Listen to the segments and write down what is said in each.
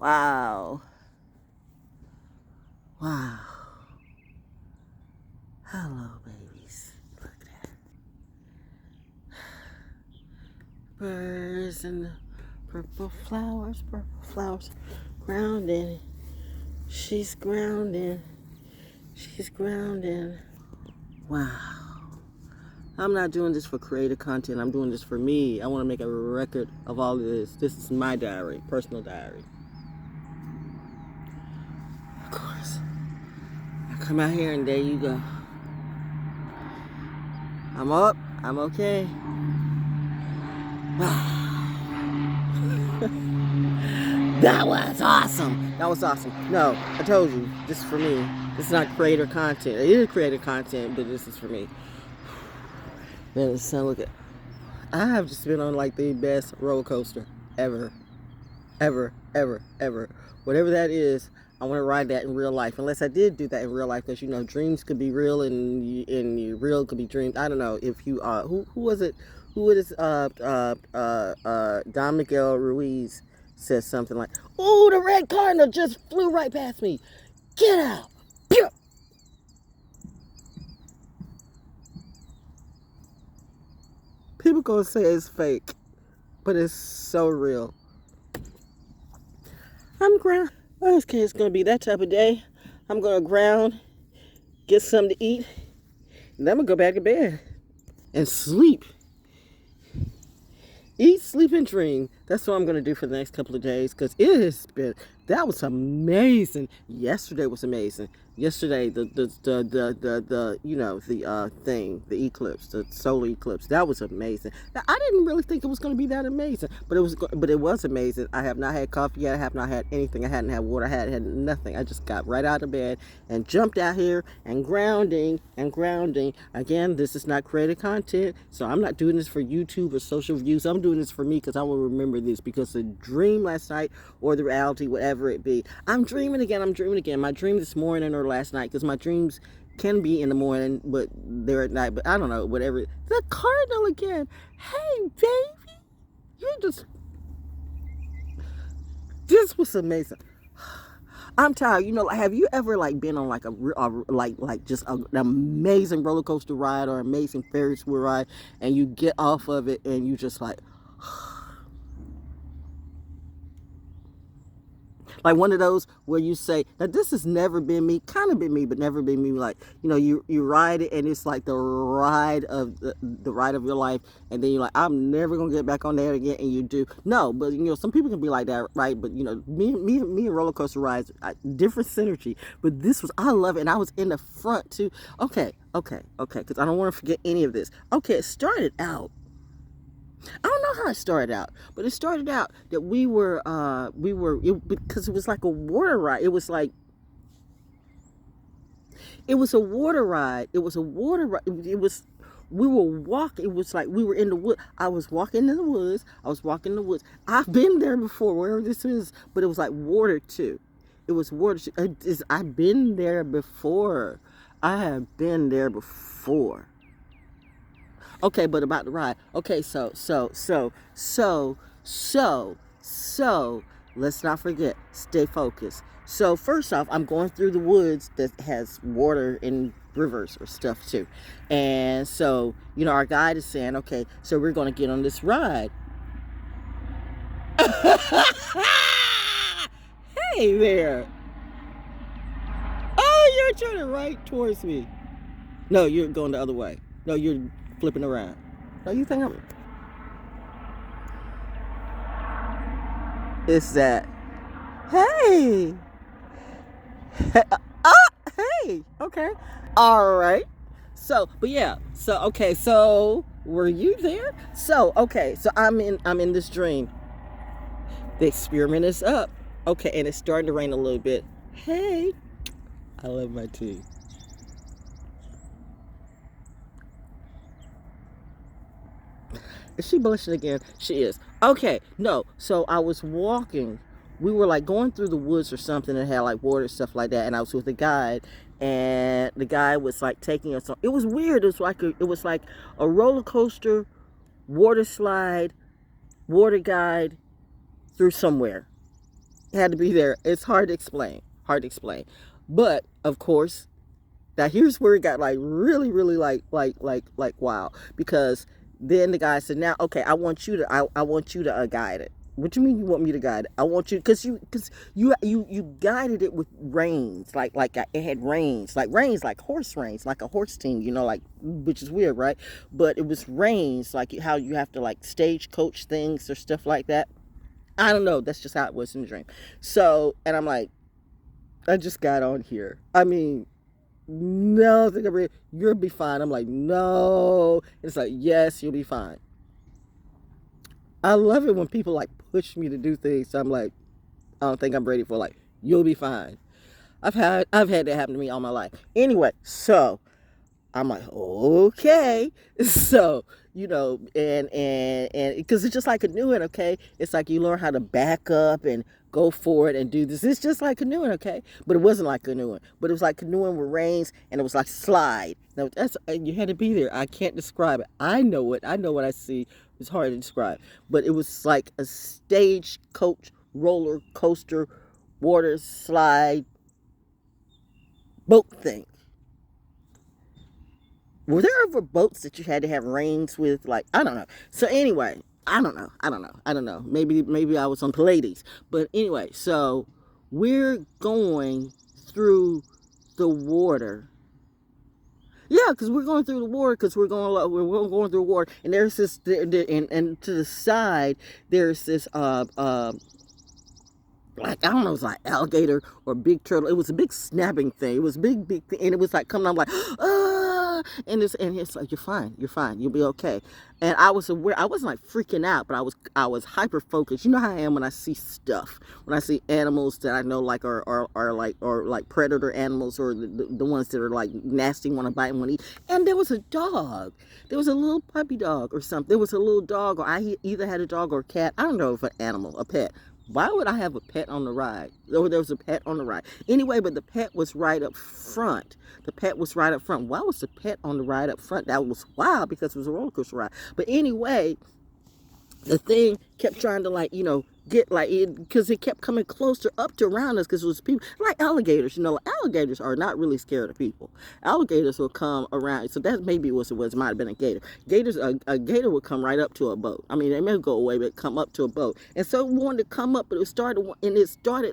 Wow. Wow. Hello, babies. Look at that. Birds and the purple flowers, grounding. She's grounding. She's grounding. Wow. I'm not doing this for creative content. I'm doing this for me. I want to make a record of all of this. This is my diary, personal diary. Of course. I come out here and there you go. I'm up. I'm okay. That was awesome. That was awesome. No, I told you, this is for me. This is not creator content. It is creator content, but this is for me. Man, the sun, look at. I have just been on like the best roller coaster ever. Ever. Whatever that is, I want to ride that in real life. Unless I did do that in real life, because you know, dreams could be real and real could be dreamed. I don't know if you who was it? Who was Don Miguel Ruiz says something like, "Oh, the red cardinal just flew right past me. Get out." People gonna say it's fake, but it's so real. I'm ground. Okay, it's gonna be that type of day. I'm gonna ground, get something to eat, and then I'm gonna go back to bed and sleep. Eat, sleep, and dream. That's what I'm gonna do for the next couple of days, because it has been. That was amazing. Yesterday was amazing. Yesterday, the you know, the thing, the eclipse, the solar eclipse, that was amazing. Now, I didn't really think it was going to be that amazing, but it was amazing. I have not had coffee yet. I have not had anything. I hadn't had water. I had nothing. I just got right out of bed and jumped out here and grounding. Again, this is not creative content, so I'm not doing this for YouTube or social views. I'm doing this for me, because I will remember this, because the dream last night or the reality, whatever it be, I'm dreaming again. My dream this morning or last night, because my dreams can be in the morning, but they're at night. But I don't know, whatever. The cardinal again. Hey, baby, this was amazing. I'm tired. You know, have you ever like been on like just an amazing roller coaster ride or amazing Ferris wheel ride, and you get off of it and you just like one of those where you say, now this has never been me, kind of been me, but never been me. Like, you know, you ride it and it's like the ride of the ride of your life, and then you're like, I'm never gonna get back on that again, and you do. No, but you know, some people can be like that, right? But you know, me and roller coaster rides, different synergy. But this was, I love it, and I was in the front too. Okay, because I don't want to forget any of this. Okay, it started out. I don't know how it started out, but it started out that because it was like a water ride. It was a water ride. We were walking. It was like we were in the wood. I was walking in the woods. I've been there before, wherever this is, but it was like water too. It was water too. I've been there before. I have been there before. Okay, but about the ride. Okay, so, let's not forget, stay focused. So first off, I'm going through the woods that has water and rivers or stuff too. And so, you know, our guide is saying, okay, so we're going to get on this ride. Hey there. Oh, you're turning right towards me. No, you're going the other way. No, you're flipping around. No, you think I'm... It's that. Hey. Hey. Okay. All right. So, but yeah. So, okay. So, were you there? So, okay. So, I'm in this dream. The experiment is up. Okay, and it's starting to rain a little bit. Hey. I love my tea. Is she blushing again? She is. Okay, no. So I was walking. We were like going through the woods or something that had like water, stuff like that. And I was with a guide, and the guy was like taking us on. It was weird. It was like a roller coaster, water slide, water guide through somewhere. Had to be there. It's hard to explain. Hard to explain. But of course, now here's where it got like really, really like wow. Because then the guy said, now okay, I want you to guide it. What do you mean you want me to guide it? I want you because you guided it with reins, like it had reins like horse reins, like a horse team, like, which is weird, right? But it was reins, like how you have to like stagecoach things or stuff like that. I don't know. That's just how it was in the dream. So, and I'm like, I just got on here. I mean, no, you'll be fine. I'm like, no. It's like, yes, you'll be fine. I love it when people like push me to do things. So I'm like, I don't think I'm ready for, like, you'll be fine. I've had that happen to me all my life. Anyway, so I'm like, okay. So, and because it's just like canoeing, okay? It's like you learn how to back up and go for it and do this. It's just like canoeing, okay? But it wasn't like canoeing. But it was like canoeing with reins, and it was like slide. Now, you had to be there. I can't describe it. I know it. I know what I see. It's hard to describe. But it was like a stagecoach, roller coaster, water slide, boat thing. Were there ever boats that you had to have reins with? Like, I don't know. So anyway, I don't know. Maybe I was on Pallades. But anyway, so we're going through the water. Yeah, because we're going through the water, because we're going through water, and there's this, and to the side there's this like, I don't know, it was like alligator or big turtle. It was a big snapping thing. It was big thing, and it was like coming. I'm like, ah, and it's like, you're fine, you'll be okay. And I was aware. I wasn't like freaking out, but I was hyper focused. You know how I am when I see stuff, when I see animals that I know like are like predator animals, or the ones that are like nasty, want to bite and want to eat. And there was a dog. There was a little puppy dog or something. There was a little dog, or I either had a dog or a cat. I don't know if an animal, a pet. Why would I have a pet on the ride? There was a pet on the ride. Anyway, but the pet was right up front. The pet was right up front. Why was the pet on the ride up front? That was wild, because it was a roller coaster ride. But anyway, the thing kept trying to, like, get like it, because it kept coming closer up to around us, because it was people like alligators. Like, alligators are not really scared of people. Alligators will come around. So that maybe was it might have been a gator. A gator would come right up to a boat. I mean, they may go away, but come up to a boat. And so it wanted to come up, but it started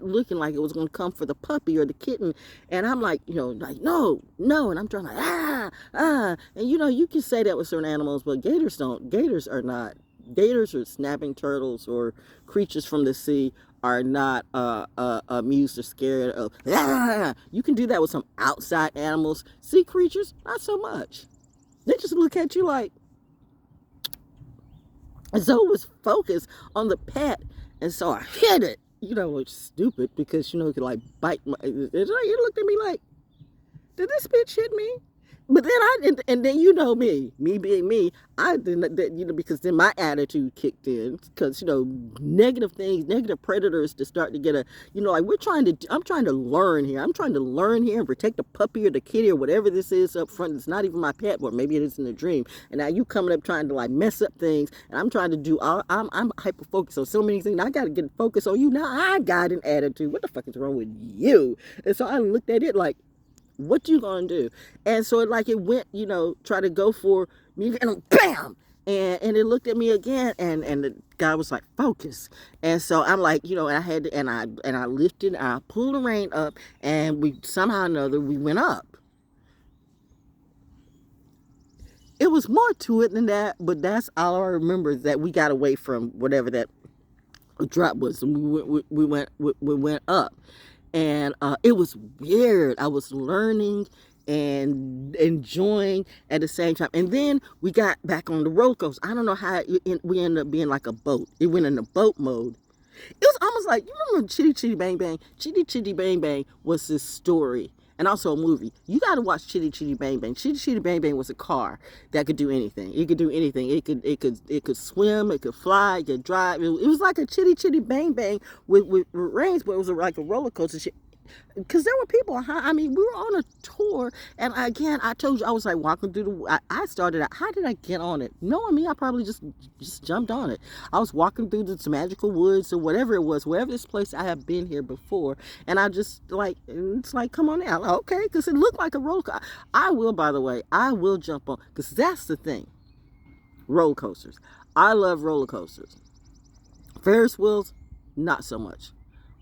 looking like it was going to come for the puppy or the kitten. And I'm like, like, no, and I'm trying like, and you can say that with certain animals, but gators don't. Gators or snapping turtles or creatures from the sea are not amused or scared of. You can do that with some outside animals. Sea creatures, not so much. They just look at you like. And so it was focused on the pet, and so I hit it. Which is stupid, because it could like bite my. It looked at me like, did this bitch hit me? But then and then me being me, I didn't, because then my attitude kicked in, because negative things, negative predators to start to get like I'm trying to learn here. I'm trying to learn here and protect the puppy or the kitty or whatever this is up front. It's not even my pet, but maybe it is in a dream. And now you coming up trying to like mess up things, and I'm trying to do. I'm hyper focused on so many things. I got to get focused on you. Now I got an attitude. What the fuck is wrong with you? And so I looked at it like, what you gonna do? And so it went, try to go for me, and bam! And it looked at me again, and the guy was like, focus. And so I'm like, and I had to, and I lifted, and I pulled the rein up, and we somehow or another we went up. It was more to it than that, but that's all I remember, that we got away from whatever that drop was, and we went up. And it was weird. I was learning and enjoying at the same time. And then we got back on the roller coaster. I don't know how we ended up being like a boat. It went into boat mode. It was almost like, you remember Chitty Chitty Bang Bang? Chitty Chitty Bang Bang was this story, and also a movie. You got to watch Chitty Chitty Bang Bang. Chitty Chitty Bang Bang was a car that could do anything. It could do anything. It could swim. It could fly. It could drive. It was like a Chitty Chitty Bang Bang with reins, but it was like a roller coaster. because there were people, I mean, we were on a tour, and again, I told you, I was like walking through I started out, how did I get on it? Knowing me, I probably just jumped on it. I was walking through this magical woods or whatever it was, wherever this place I have been here before, and I just like, it's like, come on out. Okay, because it looked like a roller coaster. I will, by the way, I will jump on, because that's the thing. Roller coasters. I love roller coasters. Ferris wheels, not so much.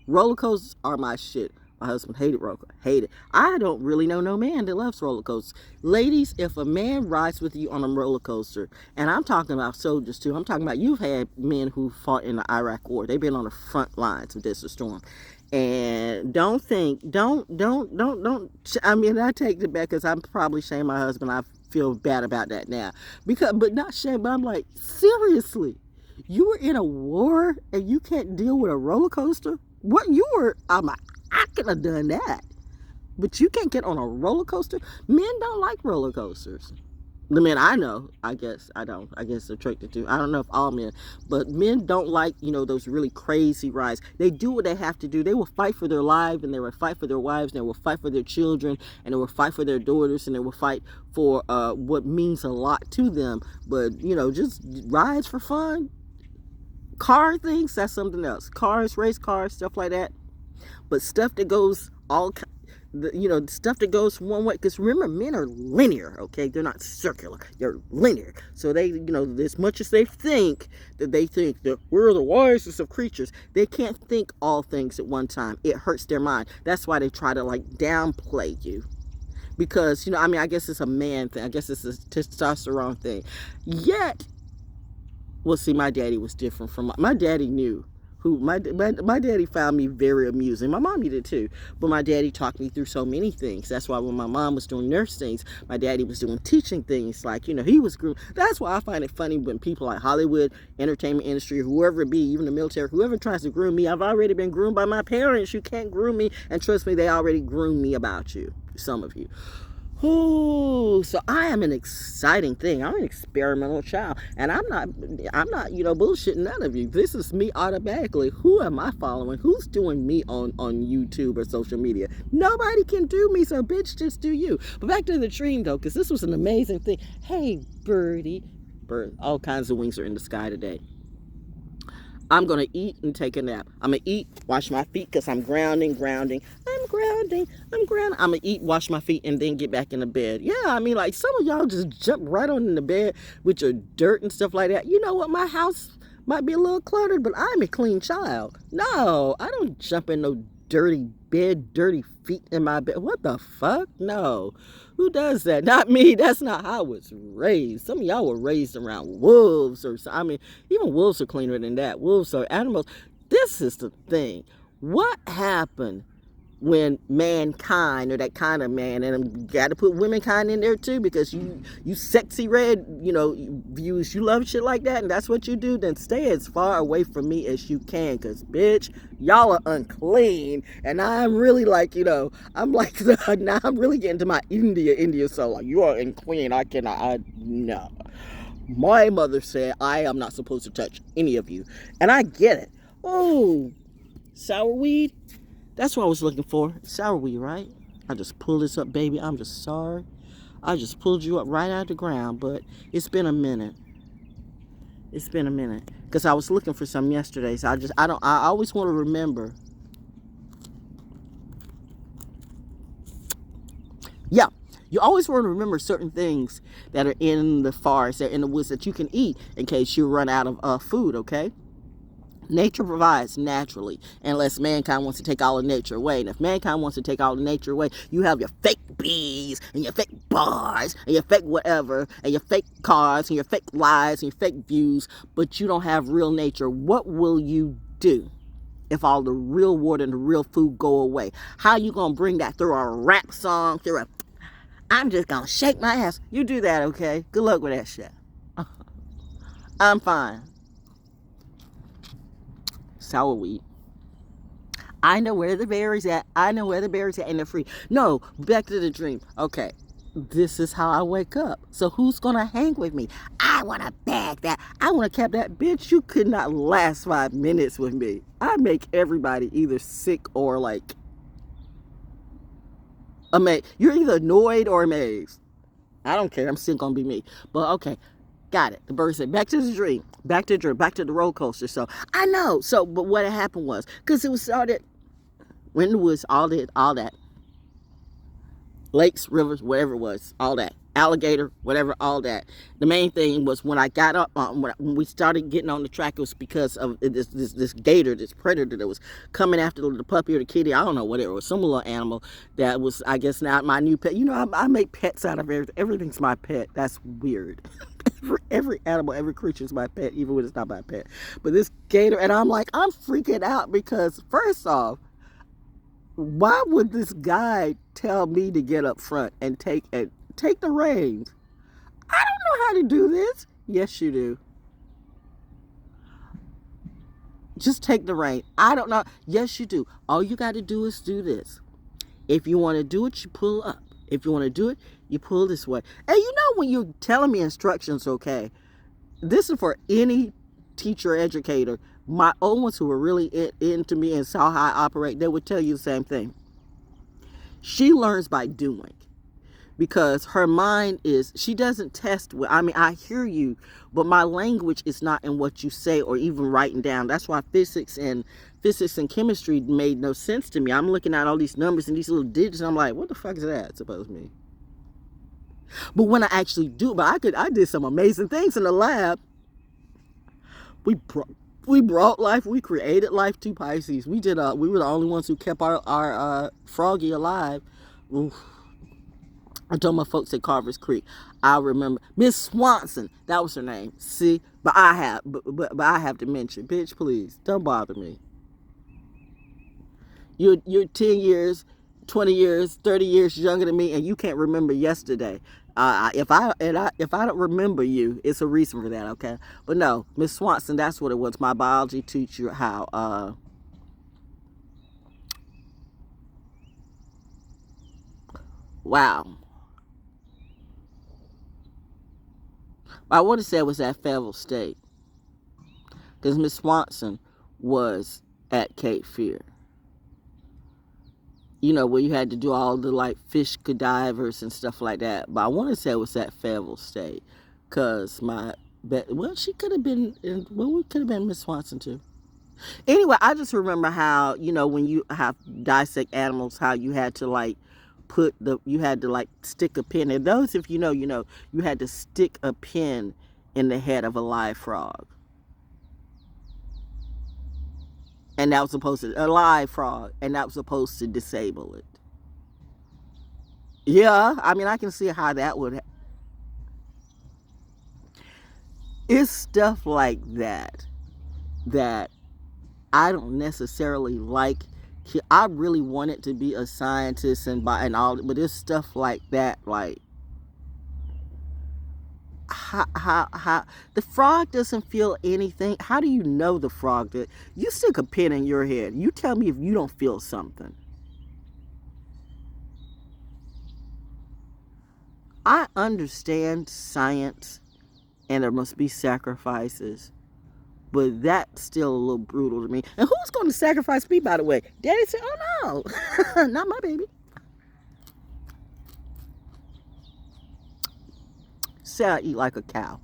Roller coasters are my shit. My husband hated roller coasters. Hated. I don't really know no man that loves roller coasters. Ladies, if a man rides with you on a roller coaster, and I'm talking about soldiers too. I'm talking about, you've had men who fought in the Iraq War. They've been on the front lines of Desert Storm. And don't think, I mean, I take it back because I'm probably shaming my husband. I feel bad about that now. But not shame, but I'm like, seriously, you were in a war and you can't deal with a roller coaster? What you were, I'm like, I could have done that. But you can't get on a roller coaster? Men don't like roller coasters. The men I know, I guess they're attracted to. I don't know if all men, but men don't like, those really crazy rides. They do what they have to do. They will fight for their life, and they will fight for their wives, and they will fight for their children, and they will fight for their daughters, and they will fight for what means a lot to them. But, just rides for fun. Car things, that's something else. Cars, race cars, stuff like that. But stuff that goes stuff that goes one way, because remember, men are linear, okay? They're not circular, they're linear. So they, as much as they think that we're the wisest of creatures, they can't think all things at one time. It hurts their mind. That's why they try to downplay you. Because, I guess it's a man thing. I guess it's a testosterone thing. Yet, well, see, my daddy was different from my daddy knew. My daddy found me very amusing. My mommy did too. But my daddy talked me through so many things. That's why when my mom was doing nurse things, my daddy was doing teaching things. He was groomed. That's why I find it funny when people like Hollywood, entertainment industry, whoever it be, even the military, whoever tries to groom me. I've already been groomed by my parents. You can't groom me. And trust me, they already groomed me about you. Some of you. Ooh, so I am an exciting thing. I'm an experimental child, and I'm not, bullshitting none of you. This is me automatically. Who am I following? Who's doing me on YouTube or social media? Nobody can do me, so bitch, just do you. But back to the dream though, because this was an amazing thing. Hey, birdie, all kinds of wings are in the sky today. I'm going to eat and take a nap. I'm going to eat, wash my feet, because I'm grounding. I'm grounding. I'm going to eat, wash my feet, and then get back in the bed. Yeah, some of y'all just jump right on in the bed with your dirt and stuff like that. You know what? My house might be a little cluttered, but I'm a clean child. No, I don't jump in no dirty bed, dirty feet in my bed. What the fuck? No. Who does that? Not me. That's not how I was raised. Some of y'all were raised around wolves or something. Even wolves are cleaner than that. Wolves are animals. This is the thing. What happened when mankind, or that kind of man, and I'm got to put womankind in there too, because you sexy red, views, you love shit like that, and that's what you do, then stay as far away from me as you can, because bitch, y'all are unclean, and I'm really now I'm really getting to my India soul, you are unclean, no. My mother said I am not supposed to touch any of you, and I get it. Oh, sour weed. That's what I was looking for. Sour weed, right? I just pulled this up, baby. I'm just sorry. I just pulled you up right out of the ground, but it's been a minute. Because I was looking for some yesterday, so I always want to remember. Yeah. You always want to remember certain things that are in the forest, that are in the woods, that you can eat in case you run out of food, okay? Nature provides naturally, unless mankind wants to take all of nature away. And if mankind wants to take all of nature away, you have your fake bees, and your fake bars, and your fake whatever, and your fake cars, and your fake lies, and your fake views, but you don't have real nature. What will you do if all the real water and the real food go away? How you gonna bring that through a rap song, I'm just gonna shake my ass? You do that, okay? Good luck with that shit. I'm fine. Sour weed. I know where the berries at. And they're free. No, back to the dream. Okay, this is how I wake up. So who's gonna hang with me? I wanna bag that. I wanna cap that. Bitch, you could not last 5 minutes with me. I make everybody either sick or Amazed. You're either annoyed or amazed. I don't care. I'm still gonna be me. But okay, got it. The bird said, back to the dream, back to the dream, back to the roller coaster. So I know. So, but what happened was, because it was started in the woods, all that, lakes, rivers, whatever it was, all that, alligator, whatever, all that. The main thing was when I got up, when we started getting on the track, it was because of this gator, this predator that was coming after the puppy or the kitty. I don't know what it was, some little animal that was, I guess, now my new pet. You know, I make pets out of everything. Everything's my pet. That's weird. Every animal, every creature is my pet, even when it's not my pet. But this gator, and I'm like, I'm freaking out because first off, why would this guy tell me to get up front and take the reins? I don't know how to do this. Yes, you do. Just take the reins. I don't know. Yes, you do. All you got to do is do this. If you want to do it, you pull up. If you want to do it, you pull this way. And you know when you're telling me instructions, okay, this is for any teacher or educator. My old ones who were really into me and saw how I operate, they would tell you the same thing. She learns by doing, because her mind is, she doesn't test. I mean, I hear you, but my language is not in what you say or even writing down. That's why physics and chemistry made no sense to me. I'm looking at all these numbers and these little digits, and I'm like, what the fuck is that supposed to mean? But when I actually do, I did some amazing things in the lab. We brought life. We created life to Pisces. We did. We were the only ones who kept our froggy alive. Oof. I told my folks at Carver's Creek. I remember Miss Swanson. That was her name. See, but I have to mention, bitch, please don't bother me. You're 10 years, 20 years, 30 years younger than me, and you can't remember yesterday. If I don't remember you, it's a reason for that, okay? But no, Miss Swanson, that's what it was. My biology teacher, how wow. I want to say it was at Fayetteville State, because Miss Swanson was at Cape Fear. You know, where you had to do all the like fish cadavers and stuff like that. But I want to say it was at Fayetteville State, because she could have been, we could have been Miss Swanson too. Anyway, I just remember how, you know, when you have dissect animals, how you had to like stick a pin. And those, if you know, you had to stick a pin in the head of a live frog. And that was supposed to, a live frog, and that was supposed to disable it. Yeah, I mean, I can see how that would. It's stuff like that I don't necessarily like. I really wanted to be a scientist and all, but it's stuff like that, like how the frog doesn't feel anything. How do you know the frog that you stick a pin in your head? You tell me if you don't feel something. I understand science and there must be sacrifices, but that's still a little brutal to me. And who's going to sacrifice me, by the way? Daddy said, oh no, not my baby. Say I eat like a cow.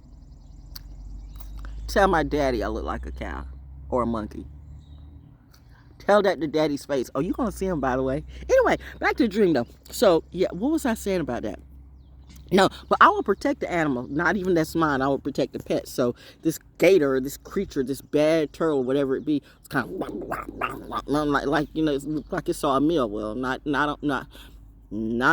Tell my daddy I look like a cow or a monkey. Tell that to daddy's face. Oh, you gonna see him, by the way. Anyway, back to the dream though. So yeah, what was I saying about that? No, but I will protect the animal. Not even that's mine. I will protect the pet. So this gator, this creature, this bad turtle, whatever it be, it's kind of like you know, it looked like it saw a meal. Well, not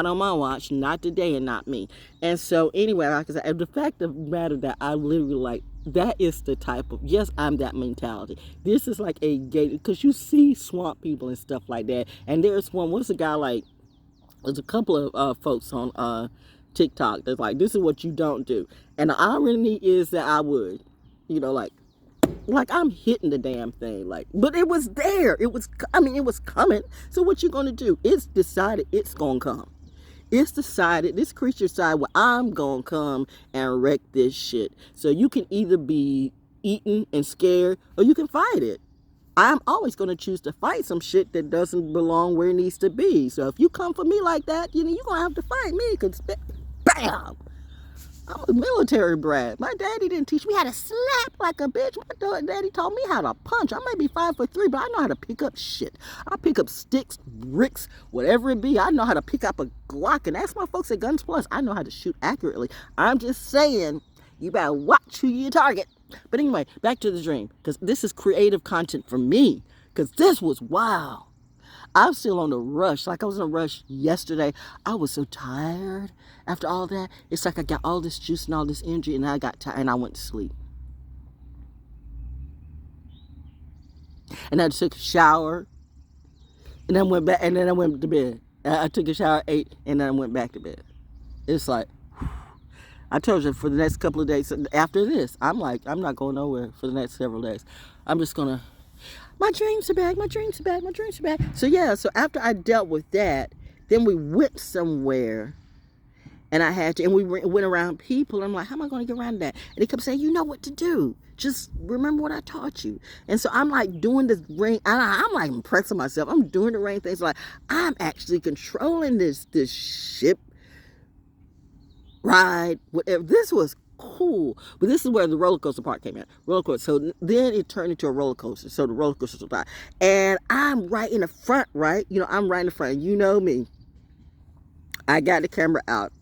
on my watch, not today, and not me. And so anyway, like I said, the fact of the matter that I literally like, that is the type of, yes, I'm that mentality. This is like a gator, because you see swamp people and stuff like that. And there's what's a guy like, there's a couple of folks on TikTok that's like, this is what you don't do. And the irony is that I would, you know, like I'm hitting the damn thing, like, but it was there. It was coming. So what you gonna do? It's decided it's gonna come. It's decided, this creature decided, well, I'm gonna come and wreck this shit. So you can either be eaten and scared, or you can fight it. I'm always going to choose to fight some shit that doesn't belong where it needs to be. So if you come for me like that, you're going to have to fight me, because bam, I'm a military brat. My daddy didn't teach me how to slap like a bitch. My daddy taught me how to punch. I may be 5'3", but I know how to pick up shit. I pick up sticks, bricks, whatever it be. I know how to pick up a Glock. And ask my folks at Guns Plus. I know how to shoot accurately. I'm just saying, you better watch who you target. But anyway, back to the dream. Because this is creative content for me. Because this was wow. I'm still on the rush. Like I was in a rush yesterday. I was so tired after all that. It's like I got all this juice and all this energy, and I got tired and I went to sleep. And I took a shower, and then went back, and then I went to bed. I took a shower, ate, and then I went back to bed. It's like, I told you, for the next couple of days after this, I'm not going nowhere for the next several days. I'm just gonna. My dreams are back, my dreams are back, my dreams are back. So yeah, so after I dealt with that, then we went somewhere, and we went around people. I'm like, how am I going to get around that? And they kept saying, you know what to do. Just remember what I taught you. And so I'm like doing this ring, I'm like impressing myself. I'm doing the ring things, like I'm actually controlling this ship ride, whatever. This was cool. But this is where the roller coaster part came in. Roller coaster. So then it turned into a roller coaster. So the roller coaster was by. And I'm right in the front, right? I'm right in the front. You know me. I got the camera out.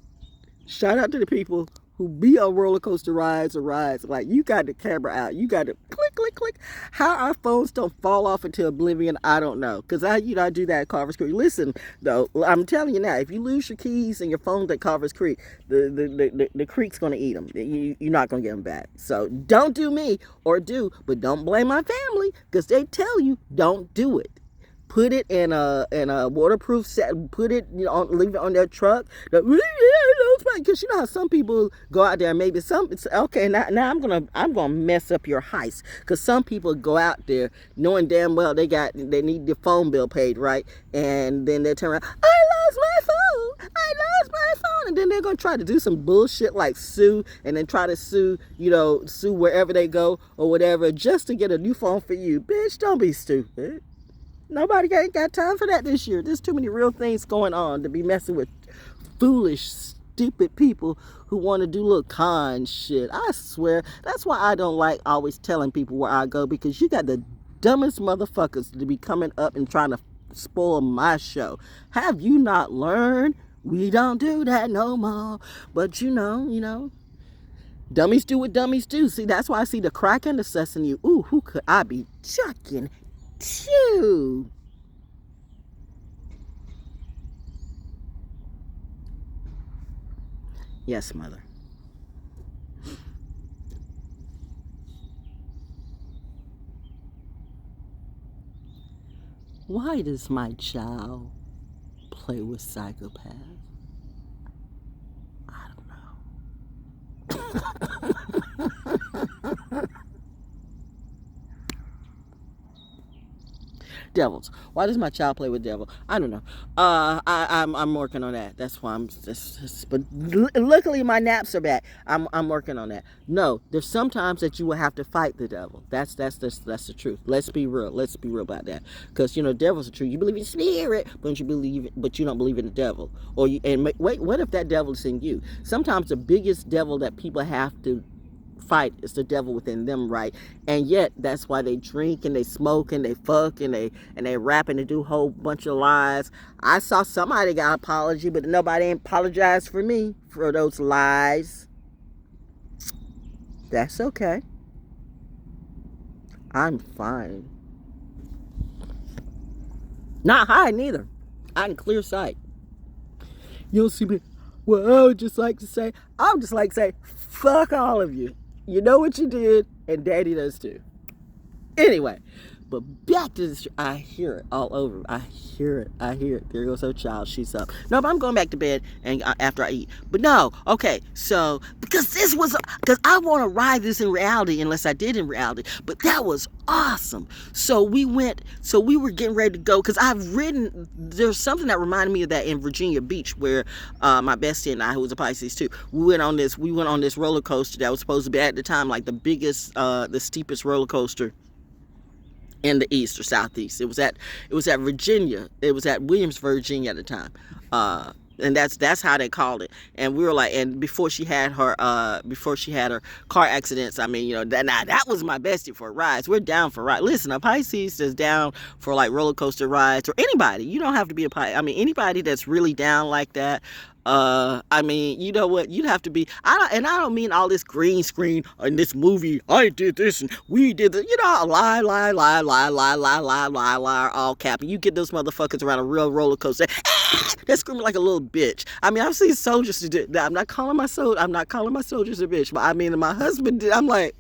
Shout out to the people who be on roller coaster rides or rides. Like, you got the camera out. You got to click, click, click. How our phones don't fall off into oblivion, I don't know. Because I do that at Carver's Creek. Listen, though, I'm telling you now, if you lose your keys and your phone at Carver's Creek, the creek's going to eat them. You're not going to get them back. So don't do me, or do, but don't blame my family, because they tell you don't do it. Put it in a waterproof set. Put it, leave it on their truck. Because you know how some people go out there and maybe okay. Now I'm gonna mess up your heist, because some people go out there knowing damn well they need the phone bill paid, right? And then they turn around, I lost my phone, and then they're gonna try to do some bullshit like sue, and then try to sue wherever they go or whatever, just to get a new phone for you. Bitch, don't be stupid. Nobody ain't got time for that this year. There's too many real things going on to be messing with foolish, stupid people who want to do little con shit. I swear. That's why I don't like always telling people where I go, because you got the dumbest motherfuckers to be coming up and trying to spoil my show. Have you not learned? We don't do that no more. But you know. Dummies do what dummies do. See, that's why I see the crack and the sus in you. Ooh, who could I be chucking to? Yes, mother. Why does my child play with psychopaths? I don't know. Devils. Why does my child play with devil? I don't know. I'm working on that. That's why but luckily my naps are back. I'm working on that. No, there's sometimes that you will have to fight the devil. That's the truth. Let's be real. Let's be real about that. Because devils are true. You believe in spirit, but you don't believe in the devil. Wait, what if that devil is in you? Sometimes the biggest devil that people have to fight is the devil within them, right? And yet that's why they drink and they smoke and they fuck and they rap and they do a whole bunch of lies. I saw somebody got an apology, but nobody ain't apologized for me for those lies. That's okay. I'm fine. Not high neither. I'm in clear sight. You don't see me. Well, I would just like to say, fuck all of you. You know what you did, and Daddy does too. Anyway, but back to this. I hear it all over. I hear it. There goes her child. She's up. No, but I'm going back to bed and after I eat. But no, okay. So because I want to ride this in reality, unless I did in reality. But that was awesome. So we were getting ready to go, because there's something that reminded me of that in Virginia Beach, where my bestie and I, who was a Pisces too, we went on this roller coaster that was supposed to be at the time like the biggest, the steepest roller coaster in the east or southeast. It was at Virginia. It was at Williams, Virginia at the time. And that's how they called it. And we were like, and before she had her car accidents, I mean, that was my bestie for rides. We're down for rides. Listen, a Pisces is down for like roller coaster rides, or anybody. You don't have to be a Pisces. I mean, anybody that's really down like that. I mean, you know what? You'd have to be. I don't mean all this green screen in this movie. I did this and we did this. Lie, lie, lie, lie, lie, lie, lie, lie, lie, all cap. And you get those motherfuckers around a real roller coaster. They're screaming like a little bitch. I mean, I've seen soldiers do that. I'm not calling my soldiers a bitch. But I mean, my husband did. I'm like,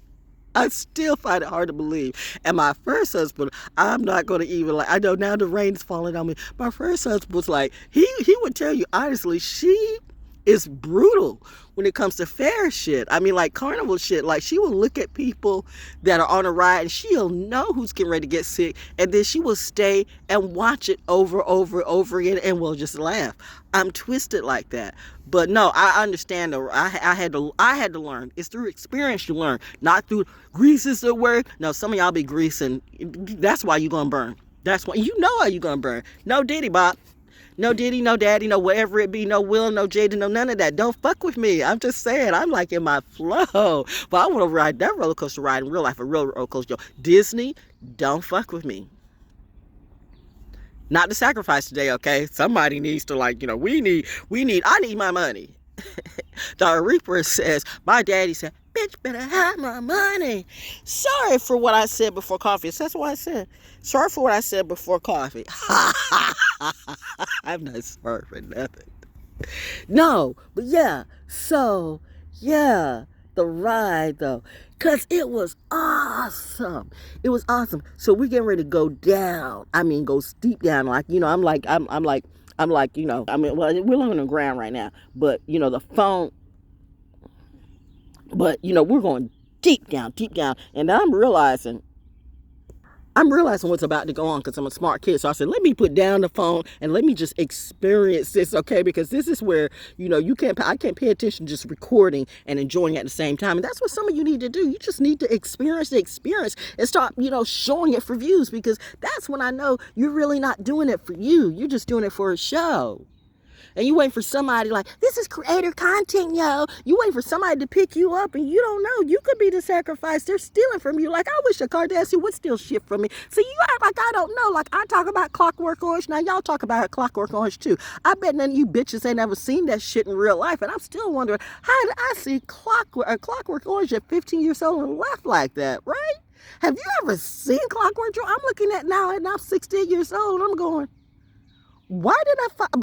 I still find it hard to believe. And my first husband, I'm not going to even I know now the rain is falling on me. My first husband was like, he would tell you honestly, she is brutal when it comes to fair shit. I mean, like carnival shit. Like, she will look at people that are on a ride and she'll know who's getting ready to get sick, and then she will stay and watch it over again, and we'll just laugh. I'm twisted like that. But no, I understand. I had to learn. It's through experience you learn, not through grease is the word. No, some of y'all be greasing. That's why you gonna burn. That's why how you gonna burn. No diddy bop. No Diddy, no Daddy, no whatever it be, no Will, no Jada, no none of that. Don't fuck with me. I'm just saying, I'm like in my flow. But I want to ride that roller coaster ride in real life, a real roller coaster. Disney, don't fuck with me. Not to sacrifice today, okay? Somebody needs to I need my money. The Reaper says, my daddy said, bitch better have my money. Sorry for what I said before coffee. That's what I said. Sorry for what I said before coffee. I'm not sorry for nothing. No, but yeah. So, yeah, the ride though. Because it was awesome. It was awesome. So we're getting ready to go down. I mean, go steep down. Well, we're on the ground right now. But, the phone. But, we're going deep down. And I'm realizing what's about to go on because I'm a smart kid. So I said, let me put down the phone and let me just experience this, okay? Because this is where, I can't pay attention just recording and enjoying at the same time. And that's what some of you need to do. You just need to experience the experience and start, showing it for views, because that's when I know you're really not doing it for you. You're just doing it for a show. And you wait for somebody like, this is creator content, yo. You wait for somebody to pick you up, and you don't know. You could be the sacrifice. They're stealing from you. Like, I wish a Kardashian would steal shit from me. So you act like I don't know. Like, I talk about Clockwork Orange. Now, y'all talk about Clockwork Orange, too. I bet none of you bitches ain't ever seen that shit in real life. And I'm still wondering, how did I see Clockwork Orange at 15 years old and laugh like that, right? Have you ever seen Clockwork Orange? I'm looking at now, and I'm 16 years old, and I'm going, why did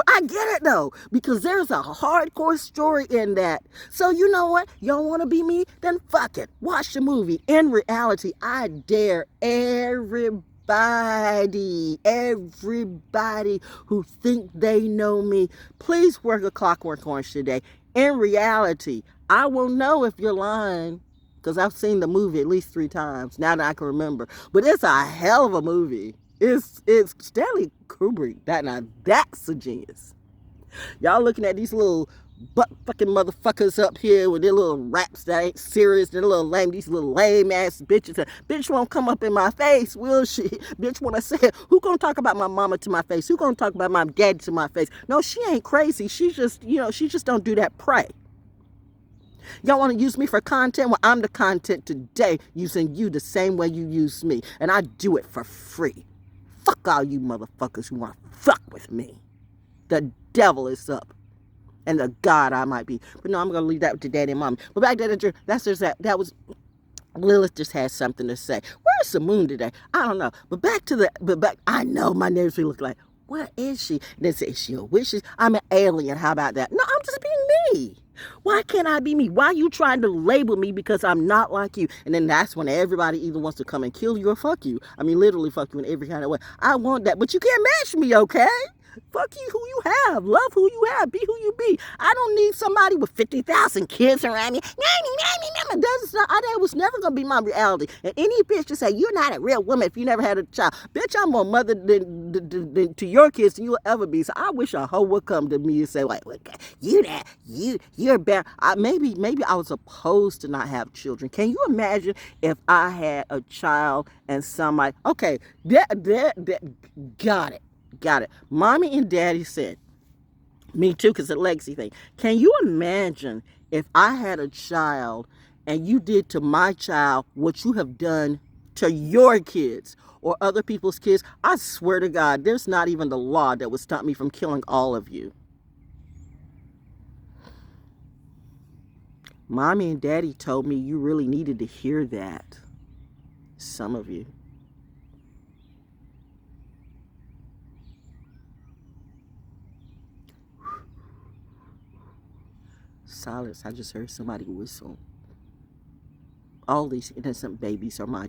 I get it though, because there's a hardcore story in that. So you know what? You don't want to be me? Then fuck it. Watch the movie. In reality, I dare everybody who think they know me, please work a Clockwork Orange today. In reality, I will know if you're lying, because I've seen the movie at least 3 times, now that I can remember. But it's a hell of a movie. It's Stanley Kubrick. That's a genius. Y'all looking at these little butt fucking motherfuckers up here with their little raps that ain't serious, these little lame ass bitches. Bitch won't come up in my face, will she? Bitch, when I say, who gonna talk about my mama to my face? Who gonna talk about my daddy to my face? No, she ain't crazy. She just don't do that. Pray. Y'all want to use me for content? Well, I'm the content today, using you the same way you use me. And I do it for free. Fuck all you motherfuckers who want to fuck with me. The devil is up. And the God I might be. But no, I'm going to leave that with your daddy and mommy. But back to that was, Lilith just had something to say. Where's the moon today? I don't know. But I know my neighbors will look like, where is she? And they say, is she a witch? I'm an alien. How about that? No, I'm just being me. Why can't I be me? Why are you trying to label me because I'm not like you? And then that's when everybody either wants to come and kill you or fuck you. I mean, literally fuck you in every kind of way. I want that, but you can't match me, okay? Fuck you who you have. Love who you have. Be who you be. I don't need somebody with 50,000 kids around me. That was never going to be my reality. And any bitch to say, you're not a real woman if you never had a child. Bitch, I'm more mother than to your kids than you'll ever be. So I wish a hoe would come to me and say, "Wait, you're bad." Maybe I was supposed to not have children. Can you imagine if I had a child and somebody? Okay, got it. Mommy and Daddy said, me too, because it's a legacy thing. Can you imagine if I had a child and you did to my child what you have done to your kids or other people's kids? I swear to God, there's not even the law that would stop me from killing all of you. Mommy and Daddy told me you really needed to hear that. Some of you. Silence. I just heard somebody whistle. All these innocent babies are my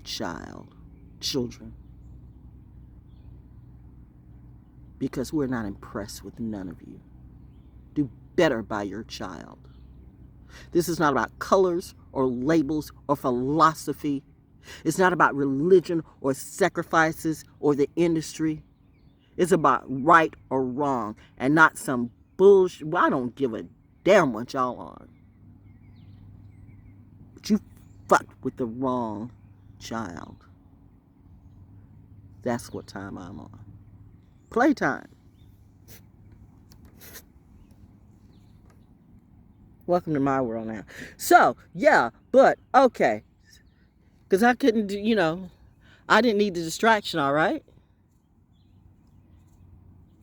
children. Because we're not impressed with none of you. Do better by your child. This is not about colors or labels or philosophy. It's not about religion or sacrifices or the industry. It's about right or wrong and not some bullshit. Well, I don't give a damn what y'all are. But you fucked with the wrong child. That's what time I'm on. Playtime. Welcome to my world now. So, yeah, but, okay. Because I couldn't, I didn't need the distraction, all right?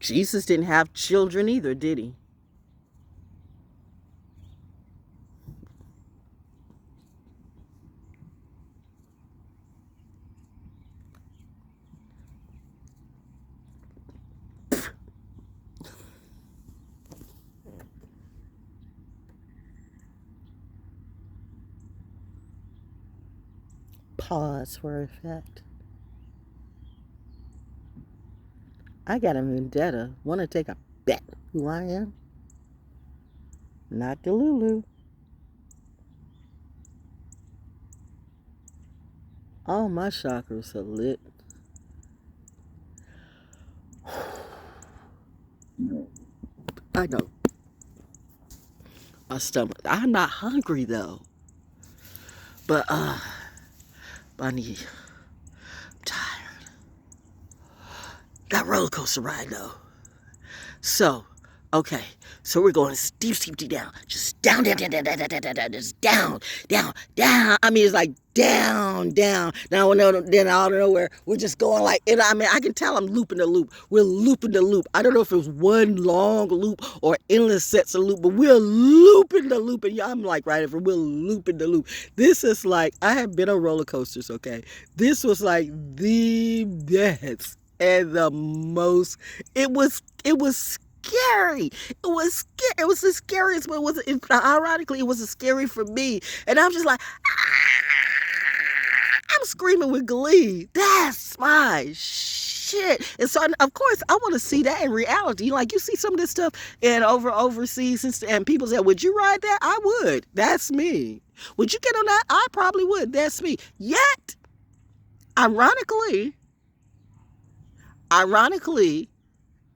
Jesus didn't have children either, did he? Pause for effect. I got a vendetta. Want to take a bet who I am? Not Delulu. All my chakras are lit. I know. My stomach. I'm not hungry though. But I need. I'm tired. That roller coaster ride though. So, okay. So we're going steep down. Just down. Just down. I mean, it's like down. Now, then out of nowhere, we're just going like, and I mean, I can tell I'm looping the loop. We're looping the loop. I don't know if it was one long loop or endless sets of loop, but we're looping the loop. And I'm like, right, if we're looping the loop. This is like, I have been on roller coasters, okay? This was like the best and the most, it was scary. It was the scariest, but ironically, it was scary for me. And I'm just like, I'm screaming with glee. That's my shit. And so, of course, I want to see that in reality. Like, you see some of this stuff overseas, and people say, would you ride that? I would. That's me. Would you get on that? I probably would. That's me. Yet, ironically,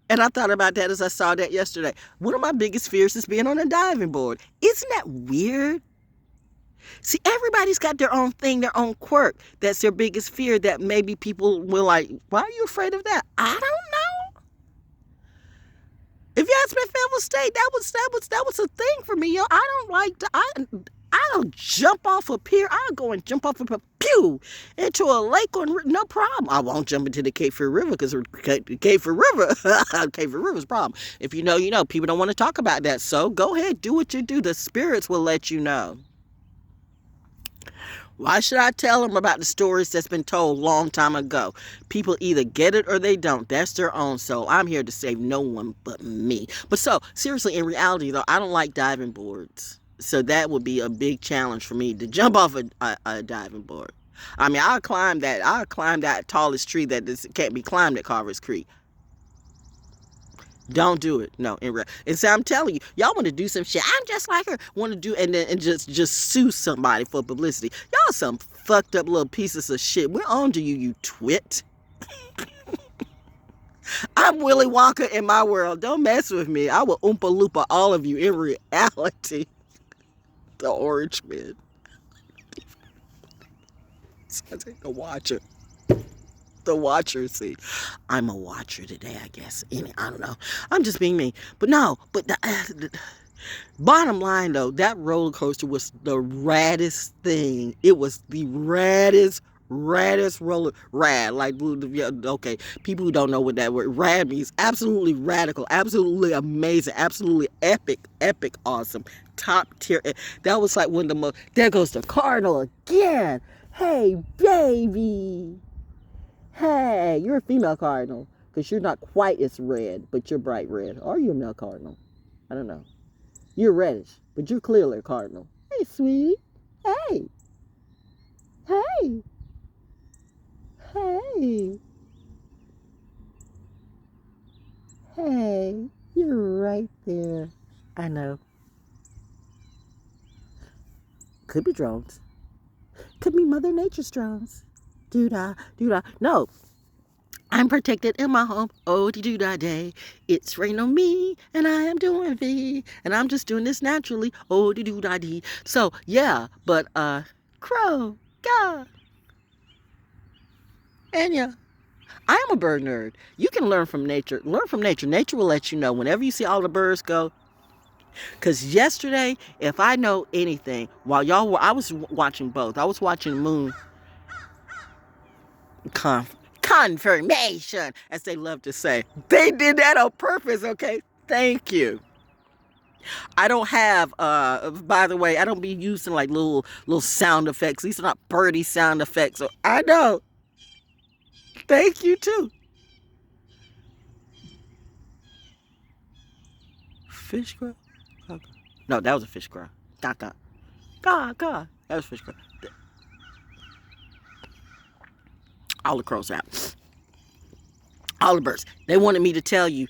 and I thought about that as I saw that yesterday. One of my biggest fears is being on a diving board. Isn't that weird? See, everybody's got their own thing, their own quirk. That's their biggest fear that maybe people will like, why are you afraid of that? I don't know. If you ask me if I was state, that was a thing for me. I don't like to, I don't jump off a pier. I'll go and jump off a pew into a lake on no problem. I won't jump into the Cape Fear River because Cape Fear River's problem. If you know, you know. People don't want to talk about that. So go ahead, do what you do. The spirits will let you know. Why should I tell them about the stories that's been told a long time ago? People either get it or they don't. That's their own soul. I'm here to save no one but me. But so, seriously, in reality, though, I don't like diving boards. So that would be a big challenge for me to jump off a diving board. I mean, I'll climb that tallest tree that can't be climbed at Carver's Creek. Don't do it. No, and so I'm telling you, y'all want to do some shit. I'm just like her. Want to do and just sue somebody for publicity. Y'all some fucked up little pieces of shit. We're on to you, you twit. I'm Willy Wonka in my world. Don't mess with me. I will Oompa Loompa all of you in reality. The orange man. I think the watcher. The watcher, see. I'm a watcher today, I guess. I don't know. I'm just being me. But no, but the bottom line, though, that roller coaster was the raddest thing. It was the raddest rad. Like, okay, people who don't know what that word rad means, absolutely radical, absolutely amazing, absolutely epic, awesome, top tier. That was like one of the most. There goes the cardinal again. Hey, baby. Hey, you're a female cardinal because you're not quite as red, but you're bright red. Are you a male cardinal? I don't know. You're reddish, but you're clearly a cardinal. Hey, sweetie. Hey. Hey. Hey. Hey. You're right there. I know. Could be drones. Could be Mother Nature's drones. Doo-dah. No. I'm protected in my home. Oh, doo-dah day. It's rain on me, and I am doing V. And I'm just doing this naturally. Oh, doo-dah dee. So, yeah, but, crow, God. And yeah, I am a bird nerd. You can learn from nature. Learn from nature. Nature will let you know whenever you see all the birds go. Because yesterday, if I know anything, while y'all were, I was watching both. I was watching Moon confirmation, as they love to say. They did that on purpose, okay? Thank you. I don't have, by the way, I don't be using like little sound effects. These are not birdie sound effects. So I know. Thank you, too. Fish crow? No, that was a fish crow. Gaga. That was fish crow. All the crows out. All the birds. They wanted me to tell you,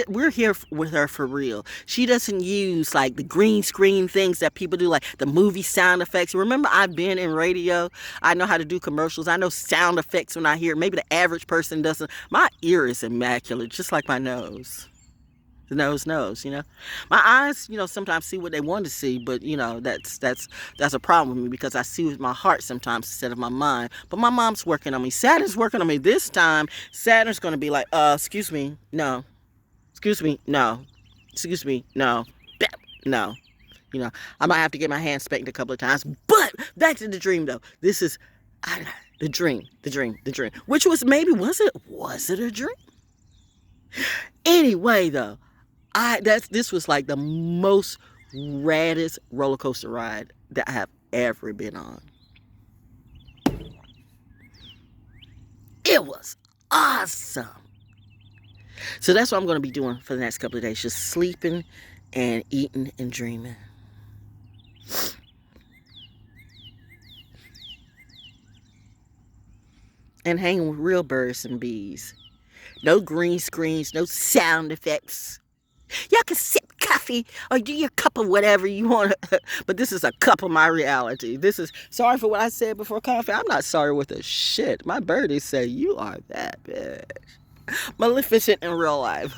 we're here with her for real. She doesn't use like the green screen things that people do, like the movie sound effects. Remember, I've been in radio. I know how to do commercials. I know sound effects when I hear it. Maybe the average person doesn't. My ear is immaculate, just like my nose. The nose knows, you know. My eyes, you know, sometimes see what they want to see, but you know, that's a problem with me because I see with my heart sometimes instead of my mind. But my mom's working on me. Saturn's working on me this time. Saturn's gonna be like, excuse me, no. Excuse me, no. Excuse me, no. No. You know, I might have to get my hand spanked a couple of times. But back to the dream though. This is the dream. Which was was it a dream? Anyway though. This was like the most raddest roller coaster ride that I have ever been on. It was awesome. So that's what I'm going to be doing for the next couple of days. Just sleeping and eating and dreaming. And hanging with real birds and bees. No green screens, no sound effects. Y'all can sip coffee or do your cup of whatever you want. But this is a cup of my reality. This is, sorry for what I said before coffee. I'm not sorry with a shit. My birdies say, you are that bitch. Maleficent in real life.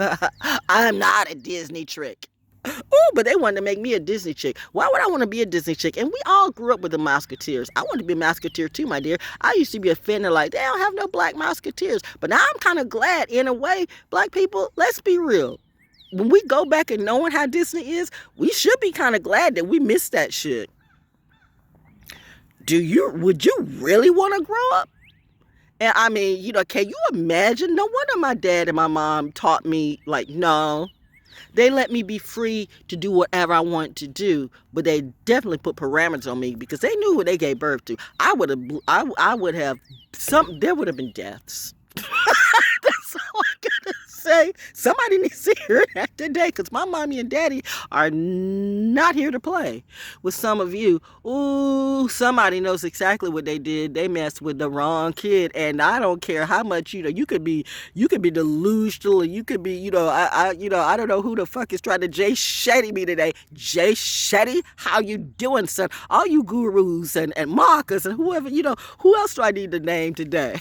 I'm not a Disney trick. Oh, but they wanted to make me a Disney chick. Why would I want to be a Disney chick? And we all grew up with the Musketeers. I wanted to be a Musketeer too, my dear. I used to be offended like, they don't have no black Musketeers. But now I'm kind of glad, in a way, black people, let's be real. When we go back and knowing how Disney is, we should be kind of glad that we missed that shit. Would you really want to grow up? And I mean, you know, can you imagine? No wonder my dad and my mom taught me, like, no. They let me be free to do whatever I want to do, but they definitely put parameters on me because they knew what they gave birth to. There would have been deaths. That's all I gotta say. Somebody needs to hear that today because my mommy and daddy are not here to play with some of you. Ooh, somebody knows exactly what they did. They messed with the wrong kid, and I don't care how much, you know, you could be delusional, and you could be, you know, I don't know who the fuck is trying to Jay Shetty me today. Jay Shetty, how you doing, son? All you gurus and markers and whoever, you know, who else do I need to name today?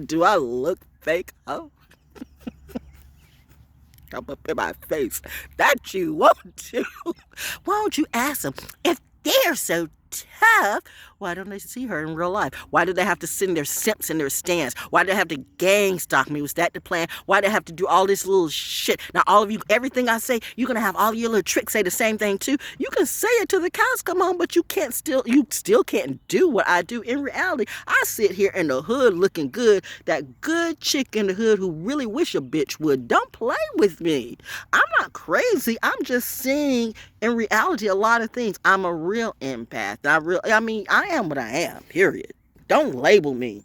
Do I look fake hoe. Come up in my face. That you won't do. Why don't you ask them if they're so tough? Why don't they see her in real life? Why do they have to send their simps in their stands? Why do they have to gang stalk me? Was that the plan? Why do they have to do all this little shit? Now, all of you, everything I say, you're going to have all your little tricks say the same thing too. You can say it till the cows come home, but you still can't do what I do. In reality, I sit here in the hood looking good. That good chick in the hood who really wish a bitch would. Don't play with me. I'm not crazy. I'm just seeing in reality a lot of things. I'm a real empath. I am what I am, period. Don't label me.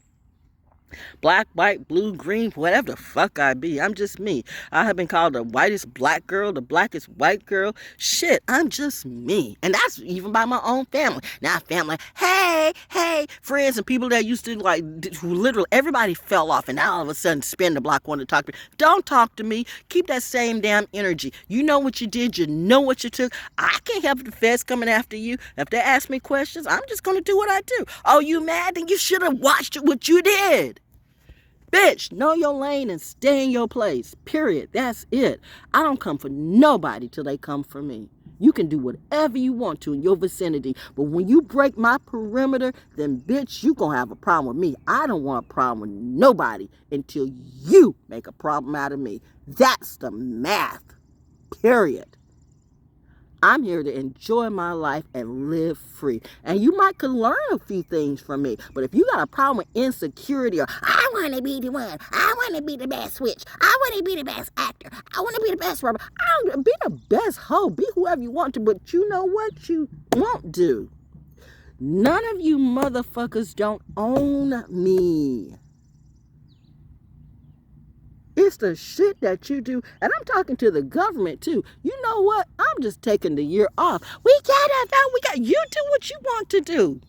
Black, white, blue, green, whatever the fuck I be. I'm just me. I have been called the whitest black girl, the blackest white girl. Shit, I'm just me. And that's even by my own family. Now, family, hey, friends and people that used to who literally, everybody fell off and now all of a sudden spin the block wanting to talk to me. Don't talk to me. Keep that same damn energy. You know what you did. You know what you took. I can't help the feds coming after you. If they ask me questions, I'm just going to do what I do. Oh, you mad? Then you should have watched what you did. Bitch, know your lane and stay in your place. Period. That's it. I don't come for nobody till they come for me. You can do whatever you want to in your vicinity. But when you break my perimeter, then bitch, you gonna have a problem with me. I don't want a problem with nobody until you make a problem out of me. That's the math. Period. I'm here to enjoy my life and live free. And you might could learn a few things from me. But if you got a problem with insecurity or I want to be the one, I want to be the best witch, I want to be the best actor, I want to be the best robber, I don't be the best hoe, be whoever you want to, but you know what you won't do. None of you motherfuckers don't own me. It's the shit that you do. And I'm talking to the government too. You know what? I'm just taking the year off. You do what you want to do.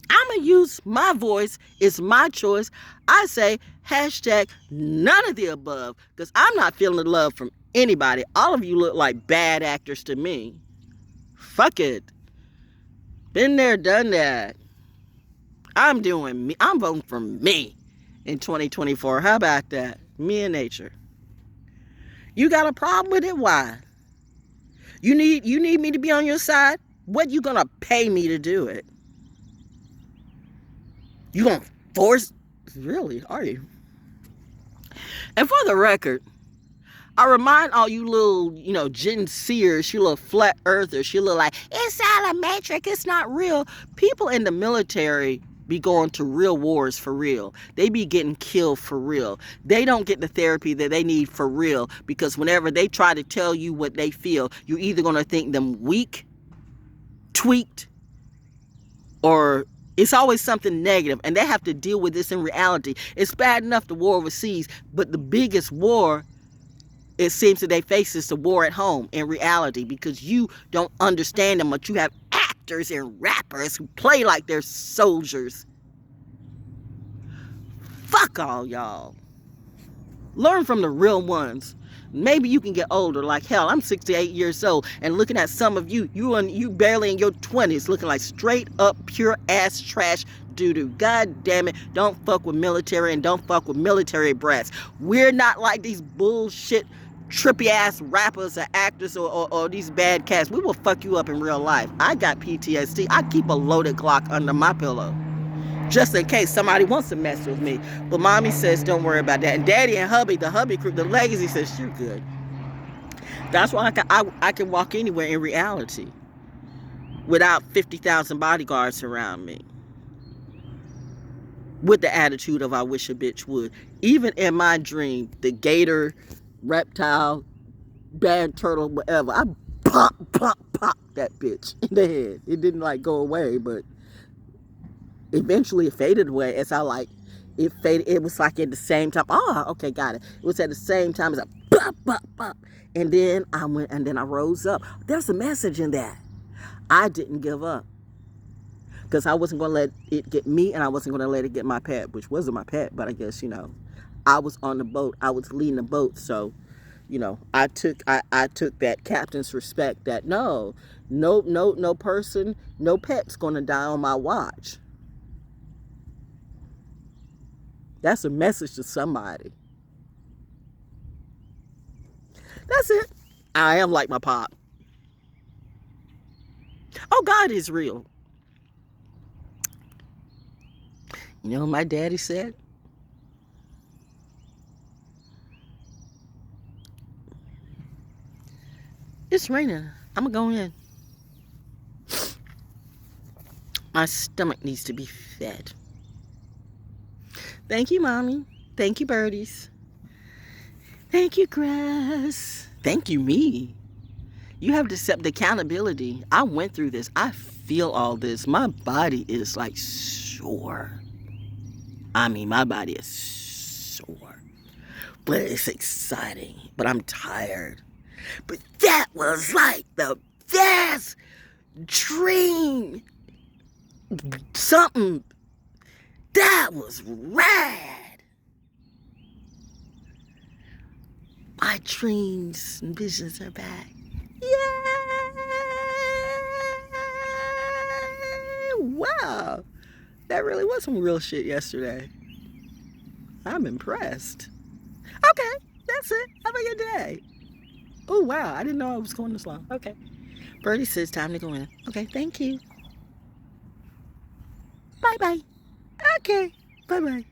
I'm going to use my voice. It's my choice. I say hashtag none of the above because I'm not feeling the love from anybody. All of you look like bad actors to me. Fuck it. Been there, done that. I'm doing me. I'm voting for me. In 2024. How about that? Me and nature. You got a problem with it? Why? You need me to be on your side? What you gonna pay me to do it? You gonna force? Really? Are you? And for the record, I remind all you little, Gen Seers, you little flat earthers, you little like, it's all a matrix, it's not real. People in the military be going to real wars for real. They be getting killed for real. They don't get the therapy that they need for real because whenever they try to tell you what they feel, you're either going to think them weak, tweaked, or it's always something negative, and they have to deal with this in reality. It's bad enough the war overseas, but the biggest war it seems that they face is the war at home in reality because you don't understand them, but you have actors and rappers who play like they're soldiers. Fuck all y'all. Learn from the real ones. Maybe you can get older. Like hell, I'm 68 years old, and looking at some of you, you barely in your 20s, looking like straight up pure ass trash doo-doo. God damn it, don't fuck with military and don't fuck with military brats. We're not like these bullshit trippy ass rappers or actors or these bad cats. We will fuck you up in real life. I got PTSD. I keep a loaded Glock under my pillow just in case somebody wants to mess with me. But mommy says don't worry about that, and daddy and hubby, the hubby crew, the legacy says you're good. That's why I can walk anywhere in reality without 50,000 bodyguards around me with the attitude of I wish a bitch would. Even in my dream, the gator, reptile, bad turtle, whatever, I pop that bitch in the head. It didn't go away, but eventually it faded away as it faded. It was like at the same time. Oh, okay, got it. It was at the same time as a pop. And then I went and then I rose up. There's a message in that. I didn't give up because I wasn't going to let it get me, and I wasn't going to let it get my pet, which wasn't my pet, but I guess, I was on the boat. I was leading the boat. So, I took that captain's respect that no person, no pet's going to die on my watch. That's a message to somebody. That's it. I am like my pop. Oh, God is real. You know what my daddy said? It's raining. I'm going to go in. My stomach needs to be fed. Thank you, Mommy. Thank you, birdies. Thank you, grass. Thank you, me. You have to accept the accountability. I went through this. I feel all this. My body is like sore. I mean, my body is sore. But it's exciting. But I'm tired. But that was like the best dream. Something. That was rad. My dreams and visions are back. Yay! Wow. That really was some real shit yesterday. I'm impressed. Okay, that's it. Have a good day. Oh, wow. I didn't know I was going this long. Okay. Birdie says time to go in. Okay, thank you. Bye-bye. Okay, bye-bye.